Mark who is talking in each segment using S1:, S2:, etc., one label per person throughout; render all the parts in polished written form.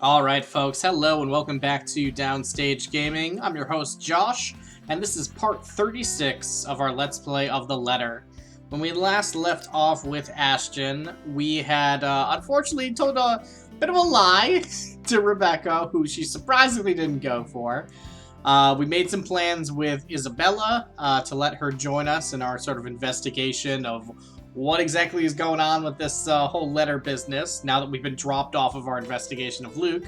S1: Alright folks, hello and welcome back to Downstage Gaming. I'm your host Josh, and this is part 36 of our Let's Play of The Letter. When we last left off with Ashton, we had unfortunately told a bit of a lie to Rebecca, who she surprisingly didn't go for. We made some plans with Isabella to let her join us in our sort of investigation of what exactly is going on with this whole letter business now that we've been dropped off of our investigation of Luke.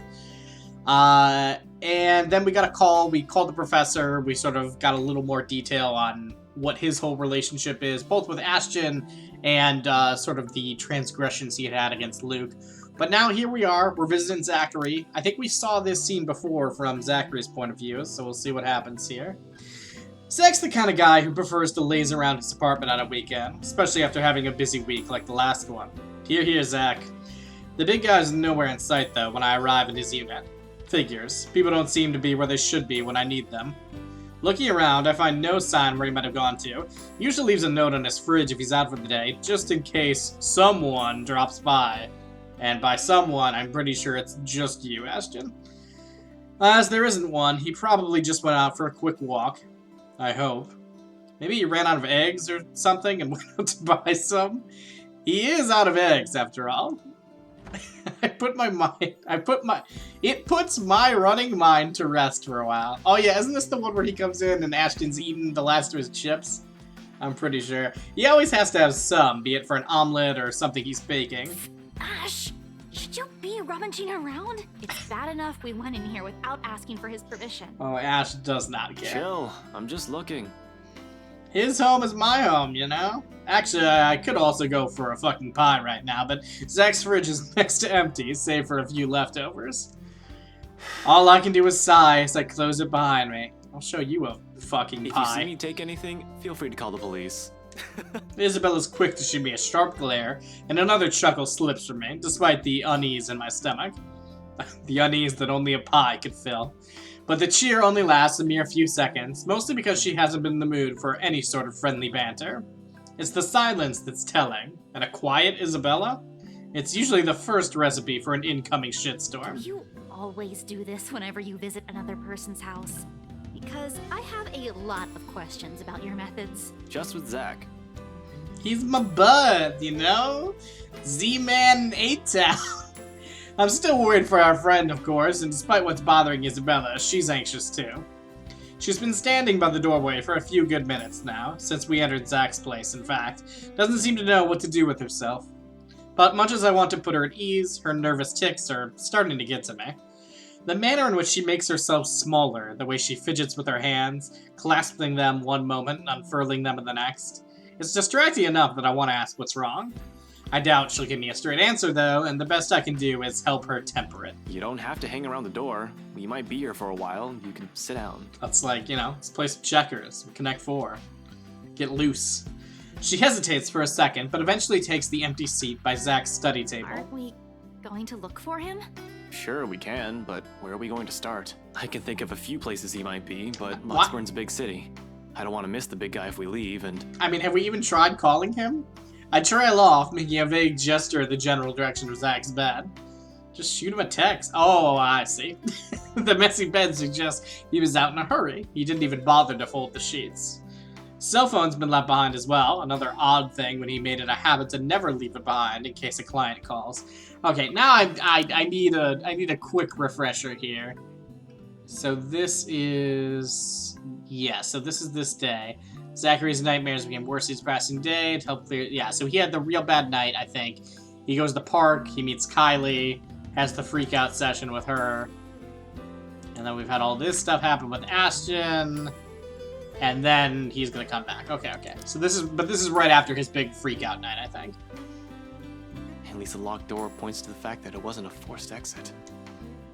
S1: And then we got a call. We called the professor. We sort of got a little more detail on what his whole relationship is, both with Ashton and sort of the transgressions he had against Luke. But now here we are. We're visiting Zachary. I think we saw this scene before from Zachary's point of view, so we'll see what happens here. Zach's the kind of guy who prefers to laze around his apartment on a weekend, especially after having a busy week like the last one. Here, Zach. The big guy's nowhere in sight, though, when I arrive in his unit. Figures. People don't seem to be where they should be when I need them. Looking around, I find no sign where he might have gone to. He usually leaves a note on his fridge if he's out for the day, just in case someone drops by. And by someone, I'm pretty sure it's just you, Ashton. As there isn't one, he probably just went out for a quick walk. I hope. Maybe he ran out of eggs or something and went out to buy some. He is out of eggs, after all. It puts my running mind to rest for a while. Oh yeah, isn't this the one where he comes in and Ashton's eating the last of his chips? I'm pretty sure. He always has to have some, be it for an omelet or something he's baking.
S2: Ash, should you be rummaging around? It's bad enough we went in here without asking for his permission.
S1: Oh, Ash does not care.
S3: Chill, I'm just looking.
S1: His home is my home, you know? Actually, I could also go for a fucking pie right now, but Zach's fridge is next to empty, save for a few leftovers. All I can do is sigh as I close it behind me. I'll show you a fucking
S3: If
S1: pie.
S3: you see me take anything, feel free to call the police.
S1: Isabella's quick to shoot me a sharp glare, and another chuckle slips from me, despite the unease in my stomach. The unease that only a pie could fill. But the cheer only lasts a mere few seconds, mostly because she hasn't been in the mood for any sort of friendly banter. It's the silence that's telling, and a quiet Isabella? It's usually the first recipe for an incoming shitstorm.
S2: You always do this whenever you visit another person's house. Because I have a lot of questions about your methods.
S3: Just with Zach.
S1: He's my bud, you know? Z-Man 8-Town. I'm still worried for our friend, of course, and despite what's bothering Isabella, she's anxious too. She's been standing by the doorway for a few good minutes now, since we entered Zach's place, in fact. Doesn't seem to know what to do with herself. But much as I want to put her at ease, her nervous tics are starting to get to me. The manner in which she makes herself smaller, the way she fidgets with her hands, clasping them one moment and unfurling them in the next, it's distracting enough that I want to ask what's wrong. I doubt she'll give me a straight answer, though, and the best I can do is help her temper it.
S3: You don't have to hang around the door. We might be here for a while. You can sit down.
S1: That's like, you know, let's play some checkers, Connect 4. Get loose. She hesitates for a second, but eventually takes the empty seat by Zach's study table.
S2: Aren't we going to look for him?
S3: Sure, we can, but where are we going to start? I can think of a few places he might be, but
S1: What?
S3: Luxburn's a big city. I don't want to miss the big guy if we leave, and...
S1: I mean, have we even tried calling him? I trail off, making a vague gesture in the general direction of Zach's bed. Just shoot him a text. Oh, I see. The messy bed suggests he was out in a hurry. He didn't even bother to fold the sheets. Cell phone's been left behind as well, another odd thing when he made it a habit to never leave it behind in case a client calls. Okay, now I need a quick refresher here. So this is... yeah, so this is this day. Zachary's nightmares became worse each passing day to help clear... yeah, so he had the real bad night, I think. He goes to the park, he meets Kylie, has the freak out session with her. And then we've had all this stuff happen with Ashton. And then he's gonna come back. Okay. So this is right after his big freak out night, I think.
S3: At least the locked door points to the fact that it wasn't a forced exit.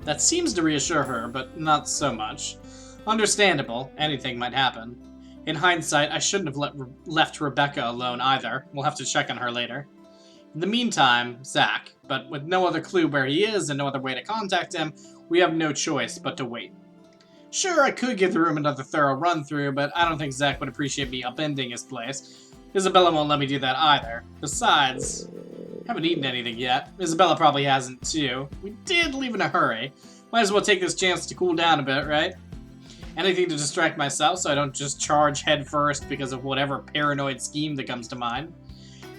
S1: That seems to reassure her, but not so much. Understandable, anything might happen. In hindsight, I shouldn't have left Rebecca alone either. We'll have to check on her later. In the meantime, Zach, but with no other clue where he is and no other way to contact him, we have no choice but to wait. Sure, I could give the room another thorough run-through, but I don't think Zach would appreciate me upending his place. Isabella won't let me do that either. Besides, Haven't eaten anything yet. Isabella probably hasn't too. We did leave in a hurry. Might as well take this chance to cool down a bit, right? Anything to distract myself so I don't just charge head first because of whatever paranoid scheme that comes to mind.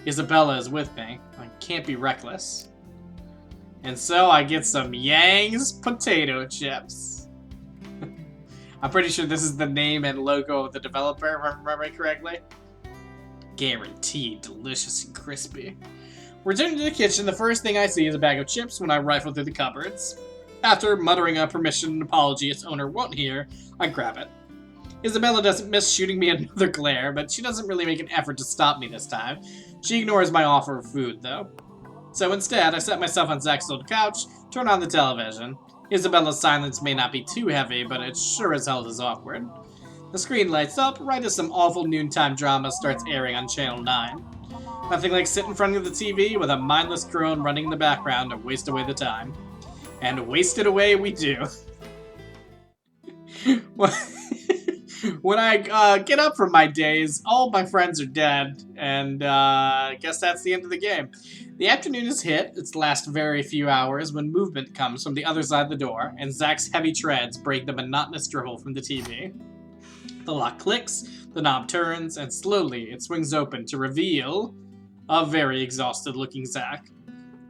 S1: Isabella is with me. I can't be reckless. And so I get some Yang's potato chips. I'm pretty sure this is the name and logo of the developer, if I remember correctly. Guaranteed delicious and crispy. Returning to the kitchen, the first thing I see is a bag of chips when I rifle through the cupboards. After muttering a permission and apology its owner won't hear, I grab it. Isabella doesn't miss shooting me another glare, but she doesn't really make an effort to stop me this time. She ignores my offer of food, though. So instead, I set myself on Zach's old couch, turn on the television. Isabella's silence may not be too heavy, but it sure as hell is awkward. The screen lights up right as some awful noontime drama starts airing on Channel 9. Nothing like sit in front of the TV with a mindless drone running in the background to waste away the time. And waste it away we do. When I get up from my days, all my friends are dead, and I guess that's the end of the game. The afternoon is hit, its last very few hours, when movement comes from the other side of the door, and Zach's heavy treads break the monotonous drivel from the TV. The lock clicks, the knob turns, and slowly it swings open to reveal a very exhausted-looking Zach.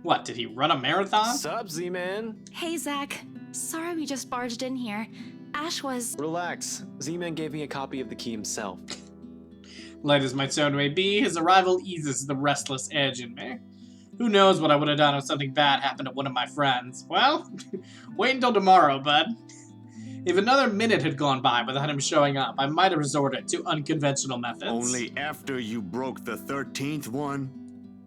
S1: What, did he run a marathon?
S3: Sup, Z-Man?
S2: Hey, Zach. Sorry we just barged in here. Ash was...
S3: Relax. Z-Man gave me a copy of the key himself.
S1: Light as my tone may be, his arrival eases the restless edge in me. Who knows what I would have done if something bad happened to one of my friends. Well, wait until tomorrow, bud. If another minute had gone by without him showing up, I might have resorted to unconventional methods.
S4: Only after you broke the 13th one?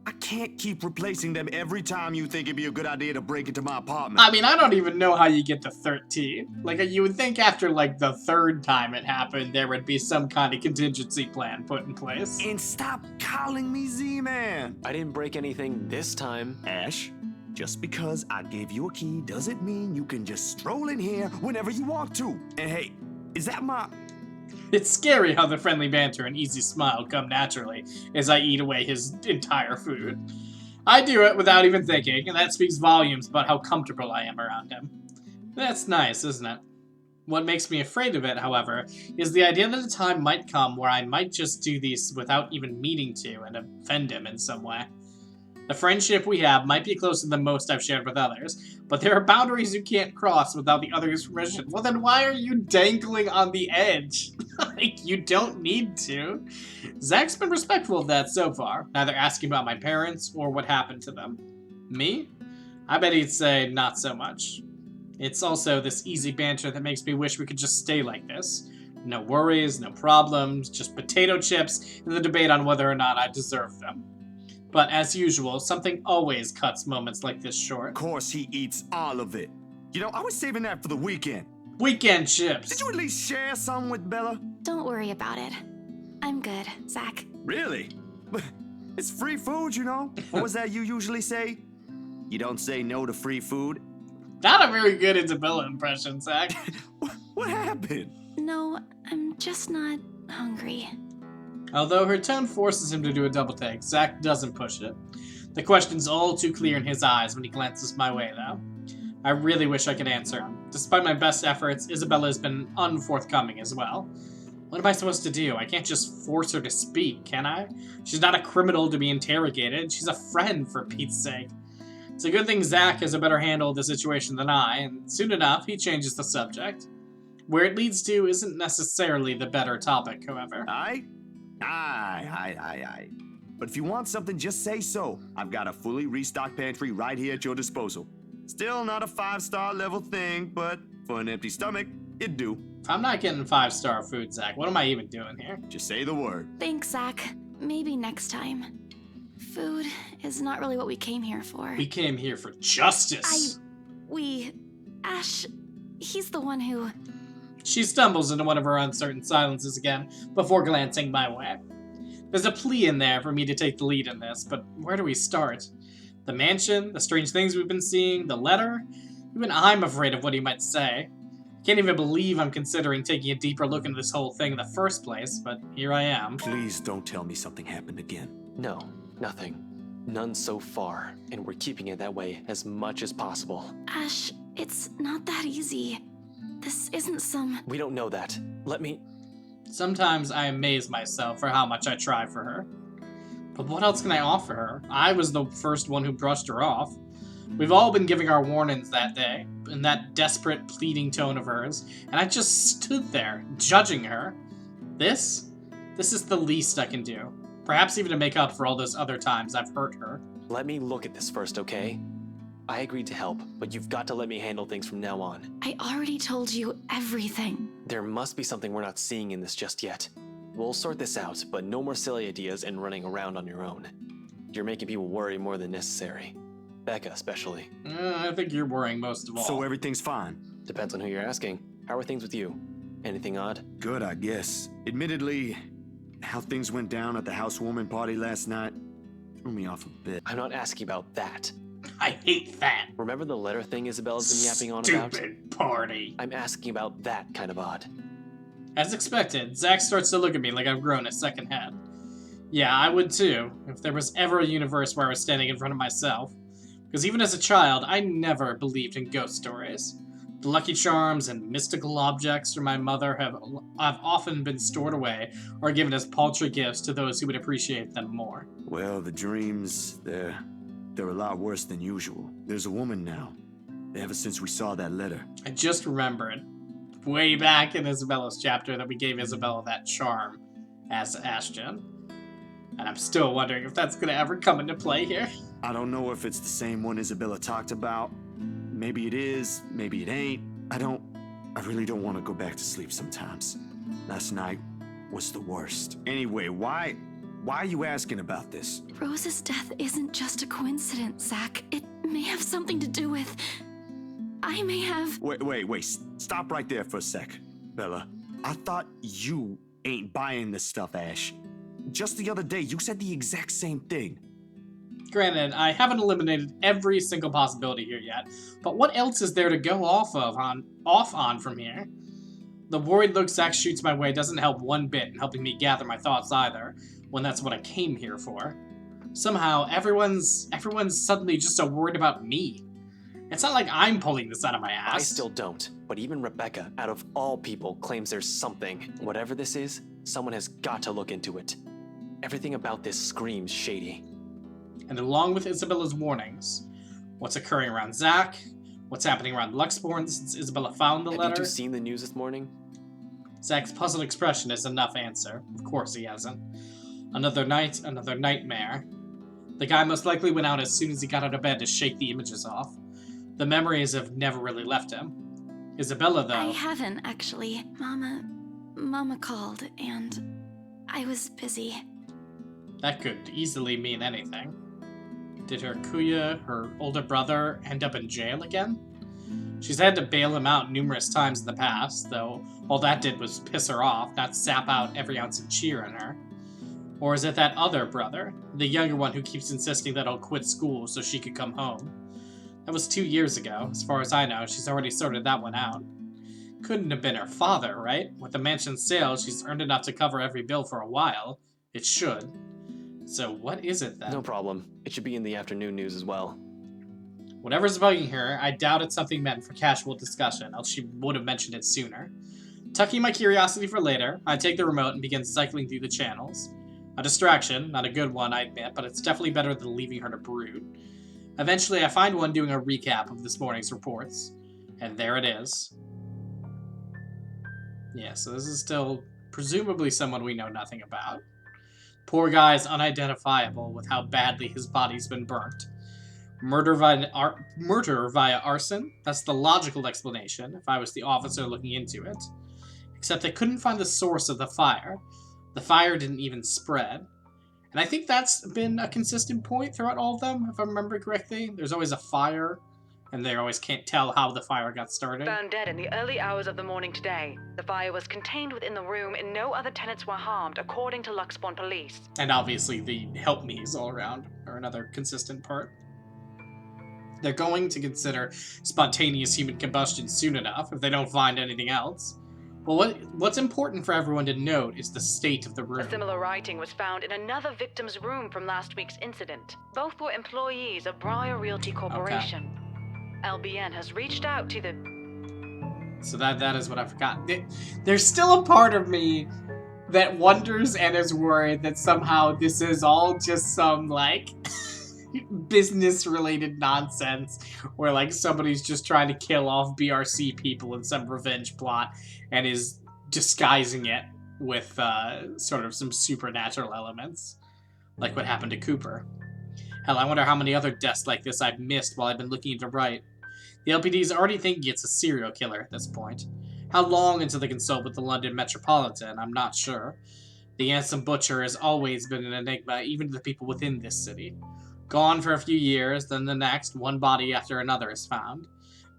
S4: I can't keep replacing them every time you think it'd be a good idea to break into my apartment.
S1: I mean, I don't even know how you get to 13. Like, you would think after, like, the third time it happened, there would be some kind of contingency plan put in place.
S4: And stop calling me Z-Man!
S3: I didn't break anything this time.
S4: Ash, just because I gave you a key doesn't mean you can just stroll in here whenever you want to. And hey, is that my...
S1: It's scary how the friendly banter and easy smile come naturally as I eat away his entire food. I do it without even thinking, and that speaks volumes about how comfortable I am around him. That's nice, isn't it? What makes me afraid of it, however, is the idea that a time might come where I might just do these without even meaning to and offend him in some way. The friendship we have might be closer than most I've shared with others, but there are boundaries you can't cross without the other's permission. Well, then why are you dangling on the edge? Like, you don't need to. Zach's been respectful of that so far, neither asking about my parents or what happened to them. Me? I bet he'd say not so much. It's also this easy banter that makes me wish we could just stay like this. No worries, no problems, just potato chips and the debate on whether or not I deserve them. But as usual, something always cuts moments like this short.
S4: Of course he eats all of it. You know, I was saving that for the weekend.
S1: Weekend chips!
S4: Did you at least share some with Bella?
S2: Don't worry about it. I'm good, Zach.
S4: Really? It's free food, you know? What was that you usually say? You don't say no to free food?
S1: Not a very good Isabella impression, Zach.
S4: What happened?
S2: No, I'm just not hungry.
S1: Although her tone forces him to do a double take, Zach doesn't push it. The question's all too clear in his eyes when he glances my way, though. I really wish I could answer him. Despite my best efforts, Isabella has been unforthcoming as well. What am I supposed to do? I can't just force her to speak, can I? She's not a criminal to be interrogated. She's a friend, for Pete's sake. It's a good thing Zach has a better handle of the situation than I, and soon enough, he changes the subject. Where it leads to isn't necessarily the better topic, however.
S4: Aye. But if you want something, just say so. I've got a fully restocked pantry right here at your disposal. Still not a 5-star level thing, but for an empty stomach, it'd do.
S1: If I'm not getting 5-star food, Zach, what am I even doing here?
S4: Just say the word.
S2: Thanks, Zach. Maybe next time. Food is not really what we came here for.
S1: We came here for justice.
S2: Ash, he's the one who...
S1: She stumbles into one of her uncertain silences again, before glancing my way. There's a plea in there for me to take the lead in this, but where do we start? The mansion, the strange things we've been seeing, the letter? Even I'm afraid of what he might say. Can't even believe I'm considering taking a deeper look into this whole thing in the first place, but here I am.
S4: Please don't tell me something happened again.
S3: No, nothing. None so far, and we're keeping it that way as much as possible.
S2: Ash, it's not that easy. This isn't some...
S3: We don't know that. Let me...
S1: Sometimes I amaze myself for how much I try for her. But what else can I offer her? I was the first one who brushed her off. We've all been giving our warnings that day, in that desperate, pleading tone of hers, and I just stood there, judging her. This is the least I can do. Perhaps even to make up for all those other times I've hurt her.
S3: Let me look at this first, okay? I agreed to help, but you've got to let me handle things from now on.
S2: I already told you everything.
S3: There must be something we're not seeing in this just yet. We'll sort this out, but no more silly ideas and running around on your own. You're making people worry more than necessary. Becca, especially.
S1: I think you're worrying most of all.
S4: So everything's fine?
S3: Depends on who you're asking. How are things with you? Anything odd?
S4: Good, I guess. Admittedly, how things went down at the housewarming party last night threw me off a bit.
S3: I'm not asking about that.
S1: I hate that.
S3: Remember the letter thing Isabella's been yapping on about?
S1: Stupid party.
S3: I'm asking about that kind of odd.
S1: As expected, Zach starts to look at me like I've grown a second head. Yeah, I would too, if there was ever a universe where I was standing in front of myself. Because even as a child, I never believed in ghost stories. The Lucky Charms and mystical objects from my mother have often been stored away or given as paltry gifts to those who would appreciate them more.
S4: Well, the dreams, they're a lot worse than usual. There's a woman now, ever since we saw that letter.
S1: I just remembered, way back in Isabella's chapter, that we gave Isabella that charm as Ashton. And I'm still wondering if that's going to ever come into play here.
S4: I don't know if it's the same one Isabella talked about. Maybe it is, maybe it ain't. I really don't want to go back to sleep sometimes. Last night was the worst. Anyway, why are you asking about this?
S2: Rose's death isn't just a coincidence, Zach. It may have something to do with... I may have...
S4: Wait. Stop right there for a sec, Bella. I thought you ain't buying this stuff, Ash. Just the other day, you said the exact same thing.
S1: Granted, I haven't eliminated every single possibility here yet, but what else is there to go off on from here? The worried look Zach shoots my way doesn't help one bit in helping me gather my thoughts either, when that's what I came here for. Somehow, everyone's suddenly just so worried about me. It's not like I'm pulling this out of my ass.
S3: I still don't, but even Rebecca, out of all people, claims there's something. Whatever this is, someone has got to look into it. Everything about this screams shady.
S1: And along with Isabella's warnings, what's occurring around Zach, what's happening around Luxborn since Isabella found the letter.
S3: Have you two seen the news this morning?
S1: Zach's puzzled expression is enough answer. Of course he hasn't. Another night, another nightmare. The guy most likely went out as soon as he got out of bed to shake the images off. The memories have never really left him. Isabella, though...
S2: I haven't, actually. Mama called, and I was busy.
S1: That could easily mean anything. Did her Kuya, her older brother, end up in jail again? She's had to bail him out numerous times in the past, though all that did was piss her off, not sap out every ounce of cheer in her. Or is it that other brother, the younger one who keeps insisting that I'll quit school so she could come home? That was 2 years ago. As far as I know, she's already sorted that one out. Couldn't have been her father, right? With the mansion's sale, she's earned enough to cover every bill for a while. It should. So what is it then?
S3: No problem. It should be in the afternoon news as well.
S1: Whatever's bugging her, I doubt it's something meant for casual discussion, else she would have mentioned it sooner. Tucking my curiosity for later, I take the remote and begin cycling through the channels. A distraction, not a good one, I admit, but it's definitely better than leaving her to brood. Eventually, I find one doing a recap of this morning's reports. And there it is. Yeah, so this is still presumably someone we know nothing about. Poor guy's unidentifiable with how badly his body's been burnt. Murder via arson? That's the logical explanation, if I was the officer looking into it. Except they couldn't find the source of the fire. The fire didn't even spread. And I think that's been a consistent point throughout all of them, if I remember correctly. There's always a fire, and they always can't tell how the fire got started.
S5: Found dead in the early hours of the morning today. The fire was contained within the room and no other tenants were harmed, according to Luxborn police.
S1: And obviously the help me's all around are another consistent part. They're going to consider spontaneous human combustion soon enough if they don't find anything else. Well, what's important for everyone to note is the state of the room.
S5: A similar writing was found in another victim's room from last week's incident. Both were employees of Briar Realty Corporation. LBN has reached out to the...
S1: So that is what I forgot. There's still a part of me that wonders and is worried that somehow this is all just some, like, business-related nonsense where, like, somebody's just trying to kill off BRC people in some revenge plot and is disguising it with sort of some supernatural elements, like what happened to Cooper. Hell, I wonder how many other deaths like this I've missed while I've been looking into right. The LPD's already thinking it's a serial killer at this point. How long until they consult with the London Metropolitan, I'm not sure. The Ansem Butcher has always been an enigma, even to the people within this city. Gone for a few years, then the next, one body after another is found.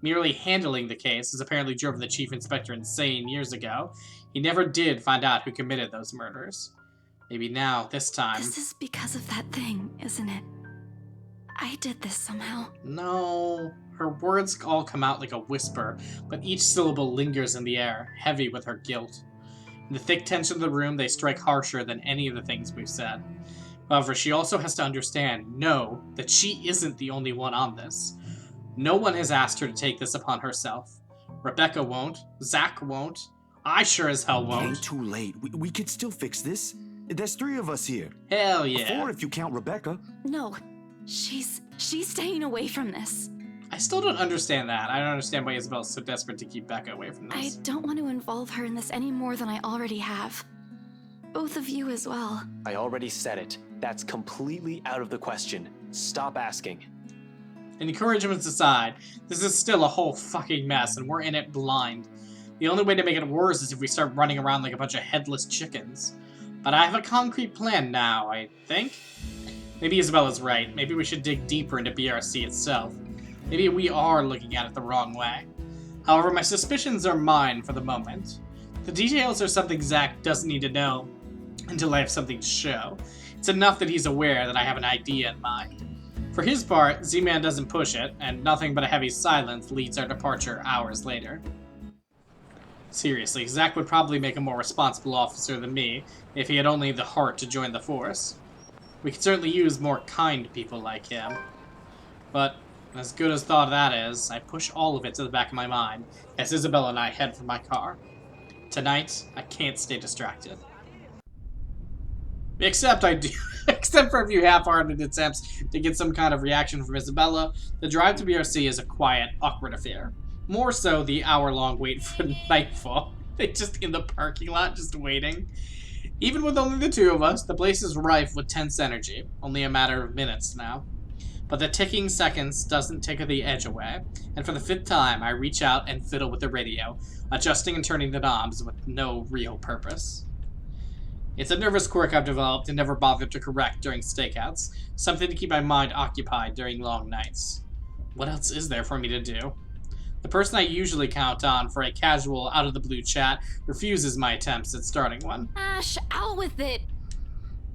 S1: Merely handling the case has apparently driven the Chief Inspector insane years ago. He never did find out who committed those murders. Maybe now, this time...
S2: This is because of that thing, isn't it? I did this somehow.
S1: No. Her words all come out like a whisper, but each syllable lingers in the air, heavy with her guilt. In the thick tension of the room, they strike harsher than any of the things we've said. However, she also has to know that she isn't the only one on this. No one has asked her to take this upon herself. Rebecca won't. Zach won't. I sure as hell
S4: It
S1: won't.
S4: ain't too late. We could still fix this. There's 3 of us here.
S1: Hell yeah.
S4: 4 if you count Rebecca.
S2: No, she's staying away from this.
S1: I still don't understand that. I don't understand why Isabel's so desperate to keep Becca away from
S2: I
S1: this.
S2: don't want to involve her in this any more than I already have. Both of you as well.
S3: I already said it. That's completely out of the question. Stop asking.
S1: And encouragements aside, this is still a whole fucking mess, and we're in it blind. The only way to make it worse is if we start running around like a bunch of headless chickens. But I have a concrete plan now, I think. Maybe Isabella's right. Maybe we should dig deeper into BRC itself. Maybe we are looking at it the wrong way. However, my suspicions are mine for the moment. The details are something Zach doesn't need to know until I have something to show. It's enough that he's aware that I have an idea in mind. For his part, Z-Man doesn't push it, and nothing but a heavy silence leads our departure hours later. Seriously, Zach would probably make a more responsible officer than me if he had only the heart to join the force. We could certainly use more kind people like him. But as good as thought that is, I push all of it to the back of my mind as Isabella and I head for my car. Tonight, I can't stay distracted. Except I do. Except for a few half-hearted attempts to get some kind of reaction from Isabella, the drive to BRC is a quiet, awkward affair. More so the hour-long wait for nightfall. They just in the parking lot, just waiting. Even with only the 2 of us, the place is rife with tense energy. Only a matter of minutes now. But the ticking seconds doesn't take the edge away, and for the 5th time, I reach out and fiddle with the radio, adjusting and turning the knobs with no real purpose. It's a nervous quirk I've developed and never bothered to correct during stakeouts, something to keep my mind occupied during long nights. What else is there for me to do? The person I usually count on for a casual, out-of-the-blue chat refuses my attempts at starting one.
S2: Ash, out with it!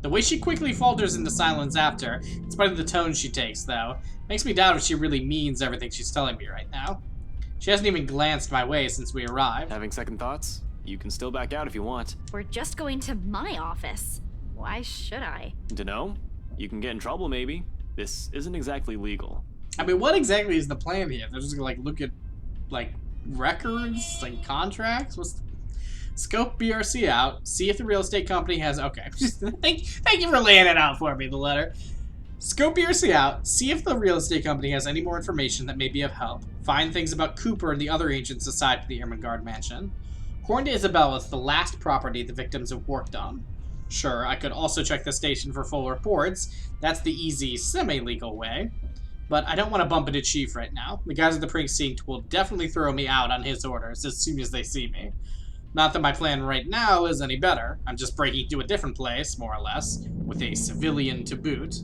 S1: The way she quickly falters into silence after, in spite of the tone she takes, though, makes me doubt if she really means everything she's telling me right now. She hasn't even glanced my way since we arrived.
S3: Having second thoughts? You can still back out if you want.
S2: We're just going to my office. Why should I?
S3: Dunno? You can get in trouble, maybe. This isn't exactly legal.
S1: I mean, what exactly is the plan here? They're just gonna, like, look at, like, records, like, contracts? What's the... Scope BRC out, see if the real estate company has... Okay, thank you for laying it out for me, the letter. Scope BRC out, see if the real estate company has any more information that may be of help. Find things about Cooper and the other agents aside from the Ermengarde mansion. According to Isabella, it's the last property the victims have worked on. Sure, I could also check the station for full reports. That's the easy, semi-legal way. But I don't want to bump into Chief right now. The guys at the precinct will definitely throw me out on his orders as soon as they see me. Not that my plan right now is any better. I'm just breaking to a different place, more or less, with a civilian to boot.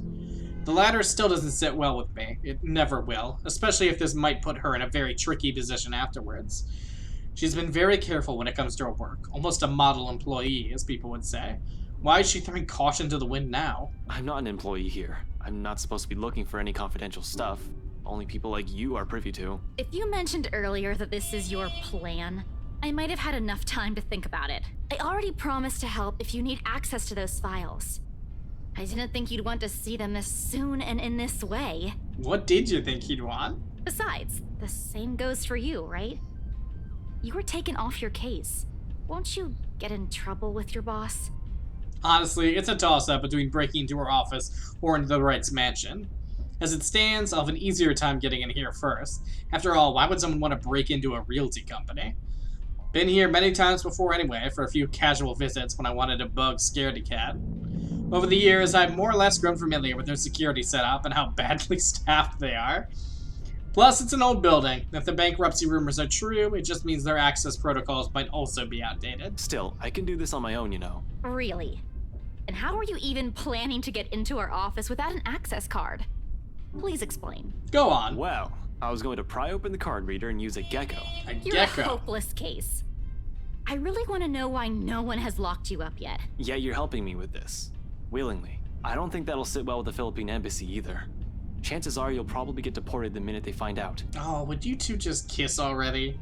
S1: The latter still doesn't sit well with me. It never will, especially if this might put her in a very tricky position afterwards. She's been very careful when it comes to her work, almost a model employee, as people would say. Why is she throwing caution to the wind now?
S3: I'm not an employee here. I'm not supposed to be looking for any confidential stuff. Only people like you are privy to.
S2: If you mentioned earlier that this is your plan, I might have had enough time to think about it. I already promised to help if you need access to those files. I didn't think you'd want to see them this soon and in this way.
S1: What did you think he'd want?
S2: Besides, the same goes for you, right? You were taken off your case. Won't you get in trouble with your boss?
S1: Honestly, it's a toss-up between breaking into her office or into the Wright's mansion. As it stands, I'll have an easier time getting in here first. After all, why would someone want to break into a realty company? Been here many times before anyway, for a few casual visits when I wanted to bug Scaredy Cat. Over the years, I've more or less grown familiar with their security setup and how badly staffed they are. Plus, it's an old building. If the bankruptcy rumors are true, it just means their access protocols might also be outdated.
S3: Still, I can do this on my own, you know.
S2: Really? And how are you even planning to get into our office without an access card? Please explain.
S1: Go on.
S3: Well, I was going to pry open the card reader and use a gecko.
S1: A
S2: You're
S1: gecko.
S2: a hopeless case. I really want to know why no one has locked you up yet.
S3: Yet you're helping me with this. Willingly. I don't think that'll sit well with the Philippine embassy either. Chances are you'll probably get deported the minute they find out.
S1: Oh, would you two just kiss already?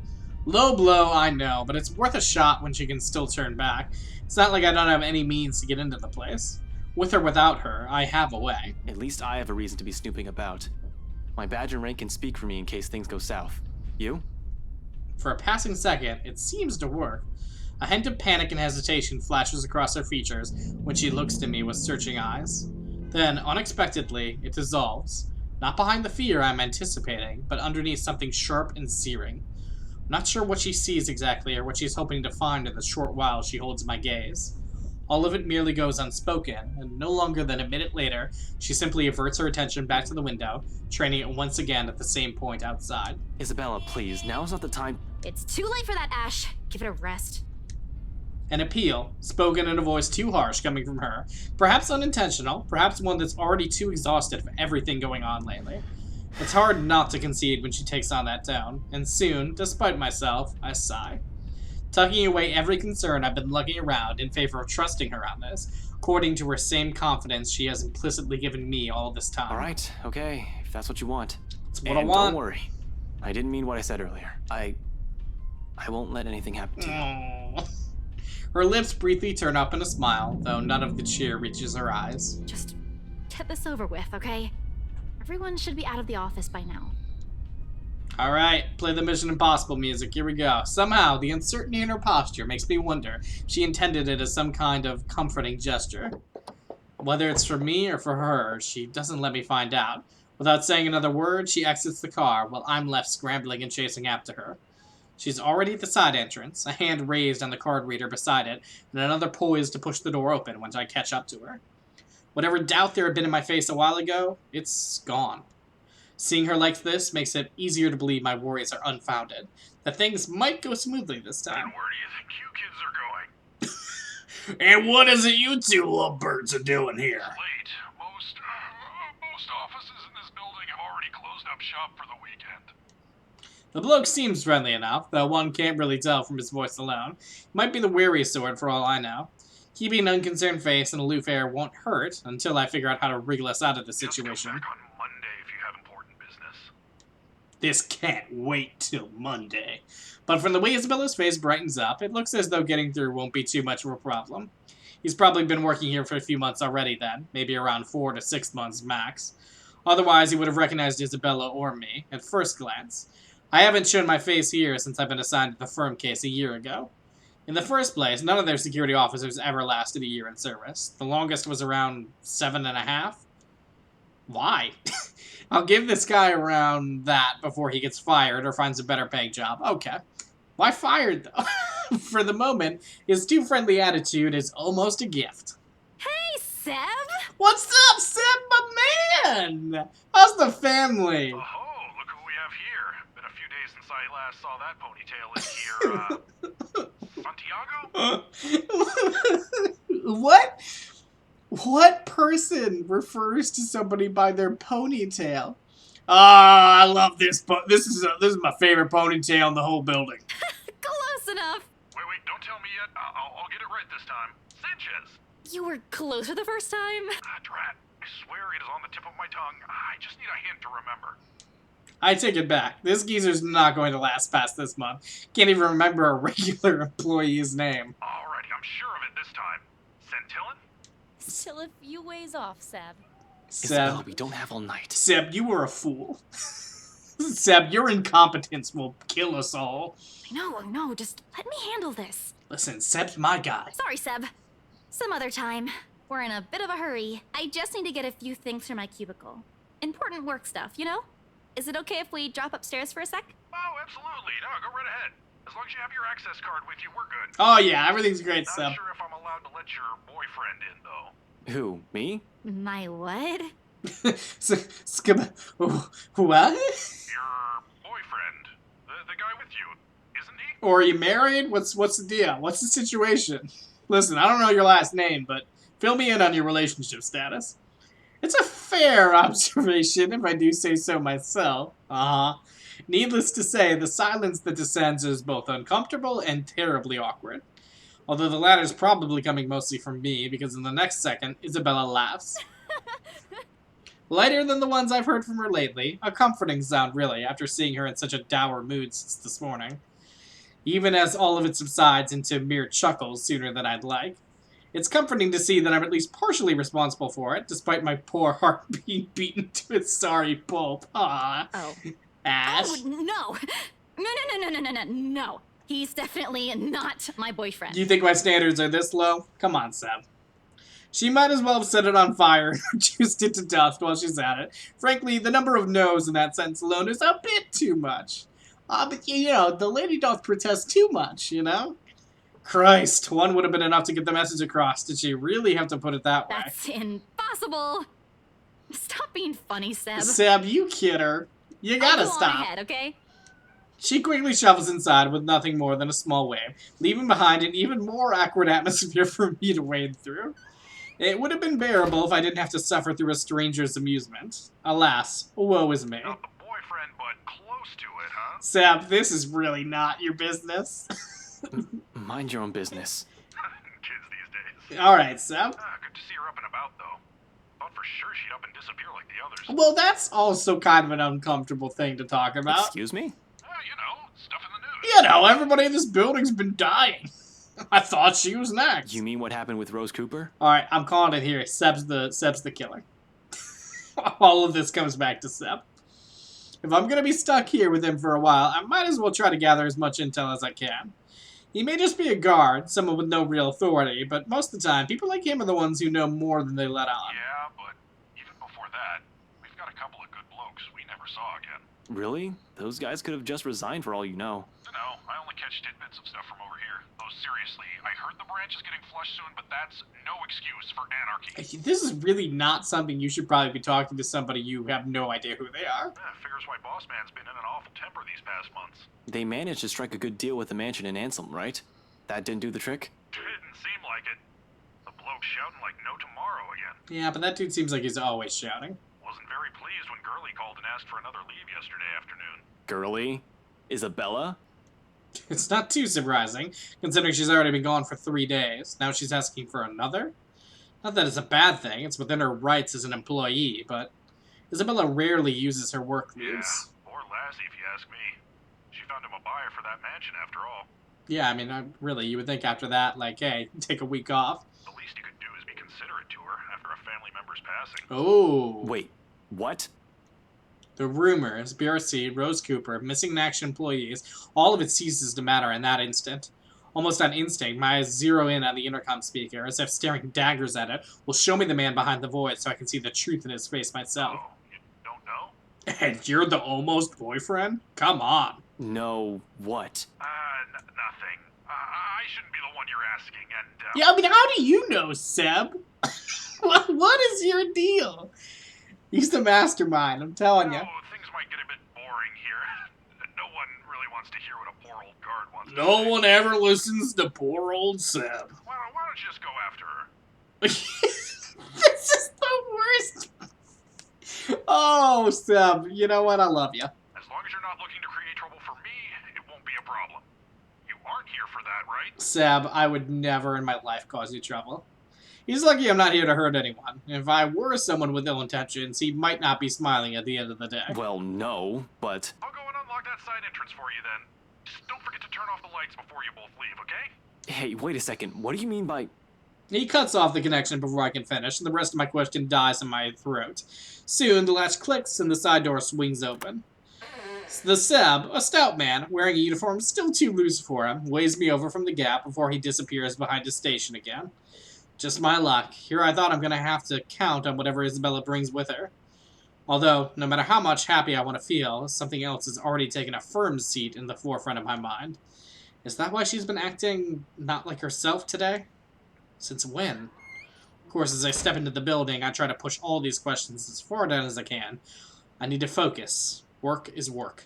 S1: Low blow, I know, but it's worth a shot when she can still turn back. It's not like I don't have any means to get into the place. With or without her, I have a way.
S3: At least I have a reason to be snooping about. My badge and rank can speak for me in case things go south. You?
S1: For a passing second, it seems to work. A hint of panic and hesitation flashes across her features when she looks to me with searching eyes. Then, unexpectedly, it dissolves. Not behind the fear I'm anticipating, but underneath something sharp and searing. I'm not sure what she sees exactly or what she's hoping to find in the short while she holds my gaze. All of it merely goes unspoken, and no longer than a minute later, she simply averts her attention back to the window, training it once again at the same point outside.
S3: Isabella, please, now's not the time.
S2: It's too late for that, Ash. Give it a rest.
S1: An appeal, spoken in a voice too harsh coming from her. Perhaps unintentional, perhaps one that's already too exhausted for everything going on lately. It's hard not to concede when she takes on that tone, and soon, despite myself, I sigh. Tucking away every concern I've been lugging around in favor of trusting her on this, according to her same confidence she has implicitly given me all this time.
S3: Alright, okay, if that's what you want.
S1: It's what
S3: And
S1: I want.
S3: don't worry. I didn't mean what I said earlier. I won't let anything happen to you.
S1: Aww. Her lips briefly turn up in a smile, though none of the cheer reaches her eyes.
S2: Just get this over with, okay? Everyone should be out of the office by now.
S1: Alright, play the Mission Impossible music, here we go. Somehow, the uncertainty in her posture makes me wonder if she intended it as some kind of comforting gesture. Whether it's for me or for her, she doesn't let me find out. Without saying another word, she exits the car, while I'm left scrambling and chasing after her. She's already at the side entrance, a hand raised on the card reader beside it, and another poised to push the door open once I catch up to her. Whatever doubt there had been in my face a while ago, it's gone. Seeing her like this makes it easier to believe my worries are unfounded, that things might go smoothly this time.
S6: And where do you think you kids are going?
S1: And what is it you two lovebirds are doing here?
S6: Late. Most offices in this building have already closed up shop for the weekend.
S1: The bloke seems friendly enough, though one can't really tell from his voice alone. He might be the weary sort for all I know. Keeping an unconcerned face and aloof air won't hurt until I figure out how to wriggle us out of the
S6: Just
S1: situation.
S6: come back on Monday if you have important business.
S1: This can't wait till Monday. But from the way Isabella's face brightens up, it looks as though getting through won't be too much of a problem. He's probably been working here for a few months already then, maybe around 4 to 6 months max. Otherwise, he would have recognized Isabella or me at first glance. I haven't shown my face here since I've been assigned to the firm case a year ago. In the first place, none of their security officers ever lasted a year in service. The longest was around 7.5. Why? I'll give this guy around that before he gets fired or finds a better paying job. Okay. Why fired, though? For the moment, his too friendly attitude is almost a gift.
S2: Hey, Seb!
S1: What's up, Seb, my man? How's the family?
S6: Oh, look who we have here. Been a few days since I last saw that ponytail in here. Santiago?
S1: What? What person refers to somebody by their ponytail? Ah, I love this. This is my favorite ponytail in the whole building.
S2: Close enough!
S6: Wait, don't tell me yet. I'll get it right this time. Sanchez!
S2: You were closer the first time?
S6: Ah, drat. I swear it is on the tip of my tongue. I just need a hint to remember.
S1: I take it back. This geezer's not going to last past this month. Can't even remember a regular employee's name.
S6: Alrighty, I'm sure of it this time. Centillon?
S7: Still a few ways off, Seb.
S3: Isabella,
S1: Seb,
S3: we don't have all night.
S1: Seb, you were a fool. Seb, your incompetence will kill us all.
S2: No, just let me handle this.
S1: Listen, Seb's my guy.
S2: Sorry, Seb. Some other time. We're in a bit of a hurry. I just need to get a few things from my cubicle. Important work stuff, you know? Is it okay if we drop upstairs for a sec?
S6: Oh, absolutely. No, go right ahead. As long as you have your access card with you, we're good.
S1: Oh yeah, everything's great,
S6: Not
S1: Seb.
S6: sure if I'm allowed to let your boyfriend in, though.
S3: Who? Me?
S2: My what?
S1: What?
S6: Your boyfriend. The guy with you, isn't he?
S1: Or are you married? What's the deal? What's the situation? Listen, I don't know your last name, but fill me in on your relationship status. It's a fair observation, if I do say so myself. Needless to say, the silence that descends is both uncomfortable and terribly awkward. Although the latter is probably coming mostly from me, because in the next second, Isabella laughs. Lighter than the ones I've heard from her lately, a comforting sound really, after seeing her in such a dour mood since this morning. Even as all of it subsides into mere chuckles sooner than I'd like. It's comforting to see that I'm at least partially responsible for it, despite my poor heart being beaten to its sorry pulp. Ah,
S2: Oh.
S1: Ash.
S2: Oh, no. No. He's definitely not my boyfriend.
S1: Do you think my standards are this low? Come on, Seb. She might as well have set it on fire and reduced it to dust while she's at it. Frankly, the number of no's in that sentence alone is a bit too much. But you know, the lady doth protest too much, you know? Christ, one would have been enough to get the message across. Did she really have to put it that way?
S2: That's impossible. Stop being funny, Seb.
S1: Seb, you kid her. You gotta
S2: Go on
S1: stop.
S2: ahead, okay?
S1: She quickly shovels inside with nothing more than a small wave, leaving behind an even more awkward atmosphere for me to wade through. It would have been bearable if I didn't have to suffer through a stranger's amusement. Alas, woe is me.
S6: Not the boyfriend, but close to it, huh?
S1: Seb, this is really not your business.
S3: Mind your own business.
S6: Kids these days.
S1: Alright, Seb.
S6: Good to see her up and about, though. Thought for sure she'd up and disappear like the others.
S1: Well, that's also kind of an uncomfortable thing to talk about.
S3: Excuse me?
S6: You know, stuff in the news.
S1: You know, everybody in this building's been dying. I thought she was next.
S3: You mean what happened with Rose Cooper?
S1: Alright, I'm calling it here. Seb's the killer. All of this comes back to Seb. If I'm gonna be stuck here with him for a while, I might as well try to gather as much intel as I can. He may just be a guard, someone with no real authority, but most of the time, people like him are the ones who know more than they let on.
S6: Yeah, but even before that, we've got a couple of good blokes we never saw again.
S3: Really? Those guys could have just resigned for all you know.
S6: No, I only catch tidbits of stuff from over here. Though seriously, I heard the branch is getting flushed soon, but that's no excuse for anarchy.
S1: This is really not something you should probably be talking to somebody you have no idea who they are.
S6: Figures why Boss Man's been in an awful temper these past months.
S3: They managed to strike a good deal with the mansion in Ansem, right? That didn't do the trick?
S6: Didn't seem like it. The bloke's shouting like no tomorrow again.
S1: Yeah, but that dude seems like he's always shouting.
S6: Wasn't very pleased when Gurley called and asked for another leave yesterday afternoon.
S3: Girly? Isabella?
S1: It's not too surprising, considering she's already been gone for 3 days. Now she's asking for another? Not that it's a bad thing, it's within her rights as an employee, but Isabella rarely uses her work leaves.
S6: Yeah, poor lassie if you ask me. She found him a buyer for that mansion after all.
S1: Yeah, I mean, really, you would think after that, like, hey, take a week off.
S6: The least you could do is be considerate to her after a family member's passing.
S1: Oh.
S3: Wait, what?
S1: The rumors, BRC, Rose Cooper, missing in action employees, all of it ceases to matter in that instant. Almost on instinct, my eyes zero in on the intercom speaker, as if staring daggers at it, will show me the man behind the voice so I can see the truth in his face myself.
S6: Oh, you don't know?
S1: And you're the almost boyfriend? Come on.
S3: No, what?
S6: Nothing. I shouldn't be the one you're asking, and,
S1: Yeah, I mean, how do you know, Seb? What is your deal? He's the mastermind, I'm telling you.
S6: Oh, things might get a bit boring here. No one really wants to hear what a poor old guard wants to
S1: No
S6: say.
S1: one ever listens to poor old Seb.
S6: Why don't you just go after her?
S1: This is the worst. Oh, Seb, you know what? I love you.
S6: As long as you're not looking to create trouble for me, it won't be a problem. You aren't here for that, right?
S1: Seb, I would never in my life cause you trouble. He's lucky I'm not here to hurt anyone. If I were someone with ill intentions, he might not be smiling at the end of the day.
S3: Well, no, but...
S6: I'll go and unlock that side entrance for you then. Just don't forget to turn off the lights before you both leave, okay?
S3: Hey, wait a second. What do you mean by...
S1: He cuts off the connection before I can finish, and the rest of my question dies in my throat. Soon, the latch clicks and the side door swings open. The Seb, a stout man, wearing a uniform still too loose for him, waves me over from the gap before he disappears behind his station again. Just my luck. Here I thought I'm gonna have to count on whatever Isabella brings with her. Although, no matter how much happy I want to feel, something else has already taken a firm seat in the forefront of my mind. Is that why she's been acting not like herself today? Since when? Of course, as I step into the building, I try to push all these questions as far down as I can. I need to focus. Work is work.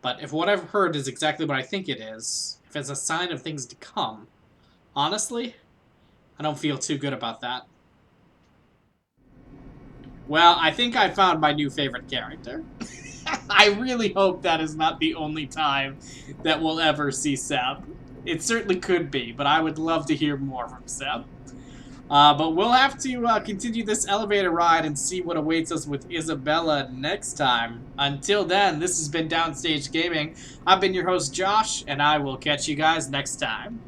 S1: But if what I've heard is exactly what I think it is, if it's a sign of things to come, honestly, I don't feel too good about that. Well, I think I found my new favorite character. I really hope that is not the only time that we'll ever see Seb. It certainly could be, but I would love to hear more from Seb. But we'll have to continue this elevator ride and see what awaits us with Isabella next time. Until then, this has been Downstage Gaming. I've been your host, Josh, and I will catch you guys next time.